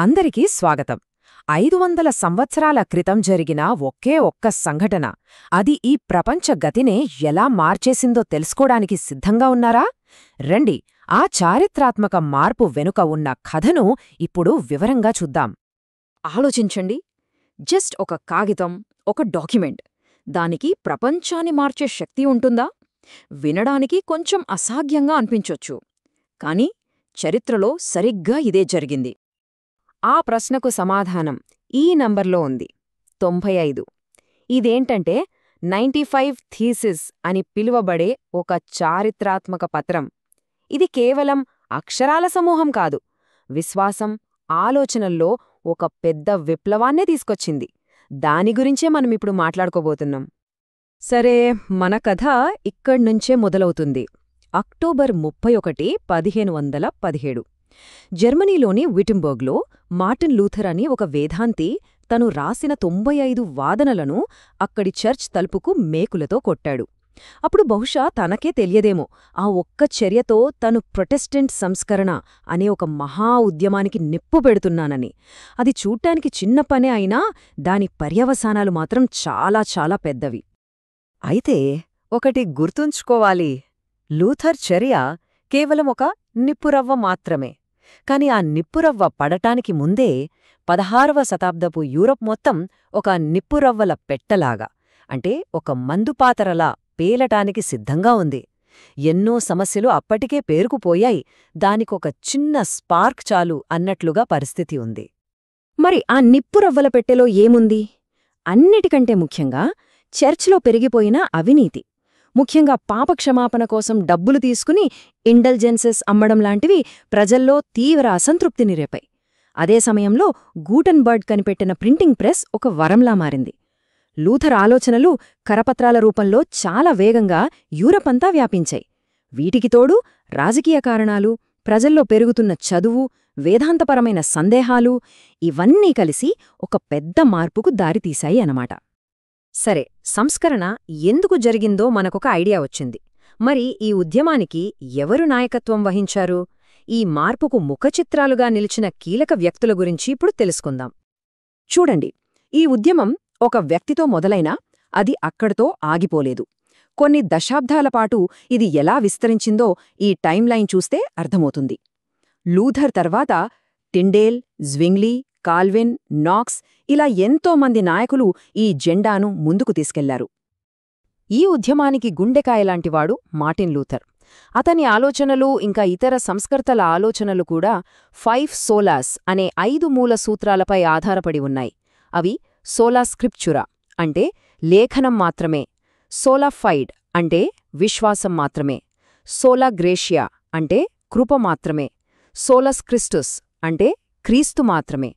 అందరికీ స్వాగతం. 500 సంవత్సరాల క్రితం జరిగిన ఒకే ఒక్క సంఘటన, అది ఈ ప్రపంచ గతినే ఎలా మార్చేసిందో తెలుసుకోడానికి సిద్ధంగా ఉన్నారా? రండి, ఆ చారిత్రాత్మక మార్పు వెనుక ఉన్న కథను ఇప్పుడు వివరంగా చూద్దాం. ఆలోచించండి. జస్ట్ ఒక కాగితం, ఒక డాక్యుమెంట్. దానికి ప్రపంచాన్ని మార్చే శక్తి ఉంటుందా? వినడానికి కొంచెం అసాధ్యంగా అనిపించొచ్చు. కాని చరిత్రలో సరిగ్గా ఇదే జరిగింది. ఆ ప్రశ్నకు సమాధానం ఈ నంబర్లో ఉంది, 95. ఇదేంటంటే 95 థీసిస్ అని పిలువబడే ఒక చారిత్రాత్మక పత్రం. ఇది కేవలం అక్షరాల సమూహం కాదు, విశ్వాసం, ఆలోచనల్లో ఒక పెద్ద విప్లవాన్నే తీసుకొచ్చింది. దాని గురించే మనమిప్పుడు మాట్లాడుకోబోతున్నాం. సరే, మన కథ ఇక్కడ్నుంచే మొదలవుతుంది. అక్టోబర్ 31, 1517. జర్మనీలోని విటెంబర్గ్లో మార్టిన్ లూథర్ అని ఒక వేదాంతి తను రాసిన 95 వాదనలను అక్కడి చర్చ్ తలుపుకు మేకులతో కొట్టాడు. అప్పుడు బహుశా తనకే తెలియదేమో, ఆ ఒక్క చర్యతో తను ప్రొటెస్టెంట్ సంస్కరణ అనే ఒక మహా ఉద్యమానికి నిప్పు పెడుతున్నానని. అది చూడ్డానికి చిన్న పనే అయినా దాని పర్యవసానాలు మాత్రం చాలా చాలా పెద్దవి. అయితే ఒకటి గుర్తుంచుకోవాలి, లూథర్ చర్య కేవలం ఒక నిప్పురవ్వ మాత్రమే. కాని ఆ నిప్పురవ్వ పడటానికి ముందే 16వ శతాబ్దపు యూరప్ మొత్తం ఒక నిప్పురవ్వల పెట్టలాగా, అంటే ఒక మందుపాతరలా పేలటానికి సిద్ధంగా ఉంది. ఎన్నో సమస్యలు అప్పటికే పేరుకుపోయాయి, దానికొక చిన్న స్పార్క్ చాలు అన్నట్లుగా పరిస్థితి ఉంది. మరి ఆ నిప్పురవ్వల పెట్టెలో ఏముంది? అన్నిటికంటే ముఖ్యంగా చర్చ్లో పెరిగిపోయిన అవినీతి. ముఖ్యంగా పాపక్షమాపణ కోసం డబ్బులు తీసుకుని ఇండల్జెన్సెస్ అమ్మడం లాంటివి ప్రజల్లో తీవ్ర అసంతృప్తిని రేపాయి. అదే సమయంలో గూటన్బర్గ్ కనిపెట్టిన ప్రింటింగ్ ప్రెస్ ఒక వరంలా మారింది. లూథర్ ఆలోచనలు కరపత్రాల రూపంలో చాలా వేగంగా యూరపంతా వ్యాపించాయి. వీటికి తోడు రాజకీయ కారణాలు, ప్రజల్లో పెరుగుతున్న చదువు, వేదాంతపరమైన సందేహాలు, ఇవన్నీ కలిసి ఒక పెద్ద మార్పుకు దారితీశాయి అన్నమాట. సరే, సంస్కరణ ఎందుకు జరిగిందో మనకొక ఐడియా వచ్చింది. మరి ఈ ఉద్యమానికి ఎవరు నాయకత్వం వహించారు? ఈ మార్పుకు ముఖచిత్రాలుగా నిలిచిన కీలక వ్యక్తుల గురించి ఇప్పుడు తెలుసుకుందాం. చూడండి, ఈ ఉద్యమం ఒక వ్యక్తితో మొదలైనా అది అక్కడితో ఆగిపోలేదు. కొన్ని దశాబ్దాలపాటు ఇది ఎలా విస్తరించిందో ఈ టైంలైన్ చూస్తే అర్థమవుతుంది. లూథర్ తర్వాత టిండేల్, జ్వింగ్లీ, కాల్విన్, నాక్స్, ఇలా ఎంతోమంది నాయకులు ఈ జెండాను ముందుకు తీసుకెళ్లారు. ఈ ఉద్యమానికి గుండెకాయలాంటివాడు మార్టిన్ లూథర్. అతని ఆలోచనలు ఇంకా ఇతర సంస్కర్తల ఆలోచనలు కూడా 5 సోలాస్ అనే 5 మూల సూత్రాలపై ఆధారపడి ఉన్నాయి. అవి సోలా స్క్రిప్చురా అంటే లేఖనం మాత్రమే, సోలా ఫైడ్ అంటే విశ్వాసం మాత్రమే, సోలా గ్రేషియా అంటే కృప మాత్రమే, సోలస్ క్రిస్టుస్ అంటే క్రీస్తు మాత్రమే,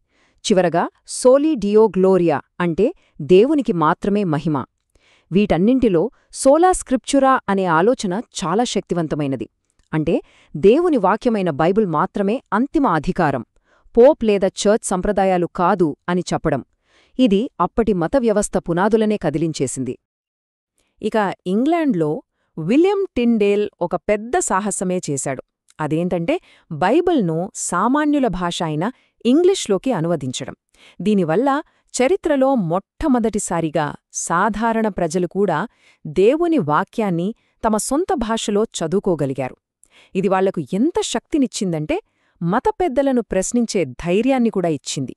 చివరగా సోలీ డియో గ్లోరియా అంటే దేవునికి మాత్రమే మహిమ. వీటన్నింటిలో సోలా స్క్రిప్చురా అనే ఆలోచన చాలా శక్తివంతమైనది. అంటే దేవుని వాక్యమైన బైబిల్ మాత్రమే అంతిమ అధికారం, పోప్ లేదా చర్చ్ సంప్రదాయాలు కాదు అని చెప్పడం. ఇది అప్పటి మత వ్యవస్థ పునాదులనే కదిలించేసింది. ఇక ఇంగ్లాండ్లో విలియం టిండేల్ ఒక పెద్ద సాహసమే చేశాడు. అదేంటంటే బైబిల్ను సామాన్యుల భాష అయిన ఇంగ్లీష్లోకి అనువదించడం. దీనివల్ల చరిత్రలో మొట్టమొదటిసారిగా సాధారణ ప్రజలు కూడా దేవుని వాక్యాన్ని తమ సొంత భాషలో చదువుకోగలిగారు. ఇది వాళ్లకు ఎంత శక్తినిచ్చిందంటే మత పెద్దలను ప్రశ్నించే ధైర్యాన్ని కూడా ఇచ్చింది.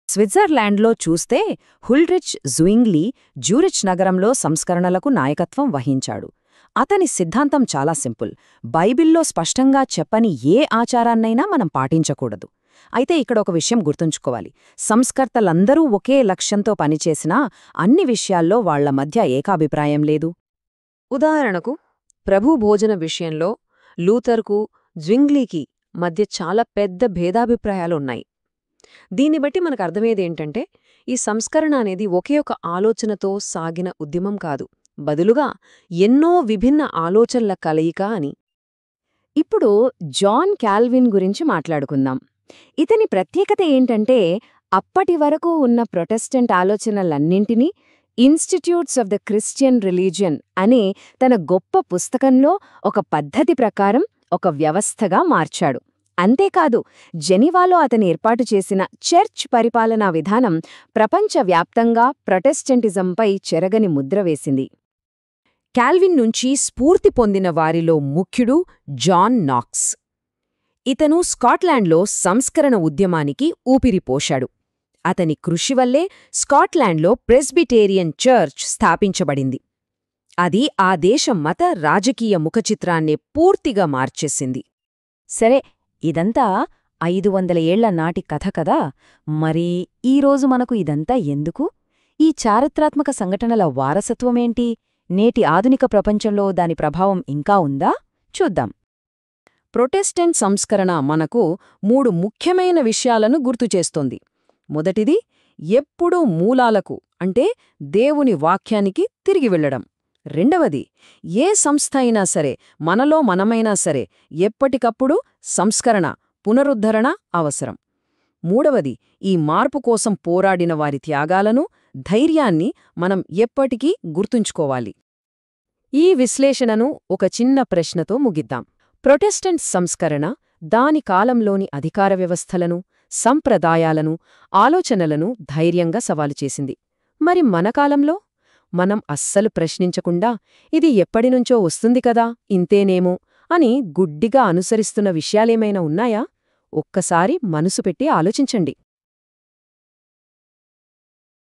స్విట్జర్లాండ్లో చూస్తే హుల్రిచ్ జుయింగ్లీ జ్యూరిచ్ నగరంలో సంస్కరణలకు నాయకత్వం వహించాడు. అతని సిద్ధాంతం చాలా సింపుల్, బైబిల్లో స్పష్టంగా చెప్పని ఏ ఆచారాన్నైనా మనం పాటించకూడదు. అయితే ఇక్కడ ఒక విషయం గుర్తుంచుకోవాలి, సంస్కర్తలందరూ ఒకే లక్ష్యంతో పనిచేసినా అన్ని విషయాల్లో వాళ్ల మధ్య ఏకాభిప్రాయం లేదు. ఉదాహరణకు ప్రభు భోజన విషయంలో లూథర్కు, జ్వింగ్లీకి మధ్య చాలా పెద్ద భేదాభిప్రాయాలున్నాయి. దీన్ని బట్టి మనకు అర్థమయ్యేదేంటంటే ఈ సంస్కరణ అనేది ఒకే ఒక ఆలోచనతో సాగిన ఉద్యమం కాదు, బదులుగా ఎన్నో విభిన్న ఆలోచనల కలయిక అని. ఇప్పుడు జాన్ కాల్విన్ గురించి మాట్లాడుకుందాం. ఇతని ప్రత్యేకత ఏంటంటే అప్పటి వరకు ఉన్న ప్రొటెస్టెంట్ ఆలోచనలన్నింటినీ institutes of the Christian religion అనే తన గొప్ప పుస్తకంలో ఒక పద్ధతి ప్రకారం ఒక వ్యవస్థగా మార్చాడు. అంతేకాదు, జెనీవాలో అతను ఏర్పాటు చేసిన చర్చ్ పరిపాలనా విధానం ప్రపంచవ్యాప్తంగా ప్రొటెస్టెంటిజంపై చెరగని ముద్ర వేసింది. కాల్విన్ నుంచి స్ఫూర్తి పొందిన వారిలో ముఖ్యుడు జాన్ నాక్స్. ఇతను స్కాట్లాండ్లో సంస్కరణ ఉద్యమానికి ఊపిరిపోశాడు. అతని కృషి వల్లే స్కాట్లాండ్లో ప్రెస్బిటేరియన్ చర్చ్ స్థాపించబడింది. అది ఆ దేశ మత రాజకీయ ముఖచిత్రాన్నే పూర్తిగా మార్చేసింది. సరే, ఇదంతా 500 ఏళ్ల నాటి కథ కదా. మరి ఈరోజు మనకు ఇదంతా ఎందుకు? ఈ చారిత్రాత్మక సంఘటనల వారసత్వమేంటి? నేటి ఆధునిక ప్రపంచంలో దాని ప్రభావం ఇంకా ఉందా? చూద్దాం. ప్రొటెస్టెంట్ సంస్కరణ మనకు 3 ముఖ్యమైన విషయాలను గుర్తుచేస్తోంది. మొదటిది, ఎప్పుడూ మూలాలకు అంటే దేవుని వాక్యానికి తిరిగి వెళ్లడం. రెండవది, ఏ సంస్థ అయినా సరే, మనలో మనమైనా సరే, ఎప్పటికప్పుడు సంస్కరణ, పునరుద్ధరణ అవసరం. మూడవది, ఈ మార్పు కోసం పోరాడిన వారి త్యాగాలను, ధైర్యాన్ని మనం ఎప్పటికీ గుర్తుంచుకోవాలి. ఈ విశ్లేషణను ఒక చిన్న ప్రశ్నతో ముగిద్దాం. ప్రొటెస్టెంట్ సంస్కరణ దాని కాలంలోని అధికార వ్యవస్థలను, సంప్రదాయాలను, ఆలోచనలను ధైర్యంగా సవాలు చేసింది. మరి మన కాలంలో? మనం అస్సలు ప్రశ్నించకుండా ఇది ఎప్పటినుంచో వస్తుంది కదా, ఇంతేనేమో అని గుడ్డిగా అనుసరిస్తున్న విషయాలేమైనా ఉన్నాయా? ఒక్కసారి మనసు పెట్టి ఆలోచించండి.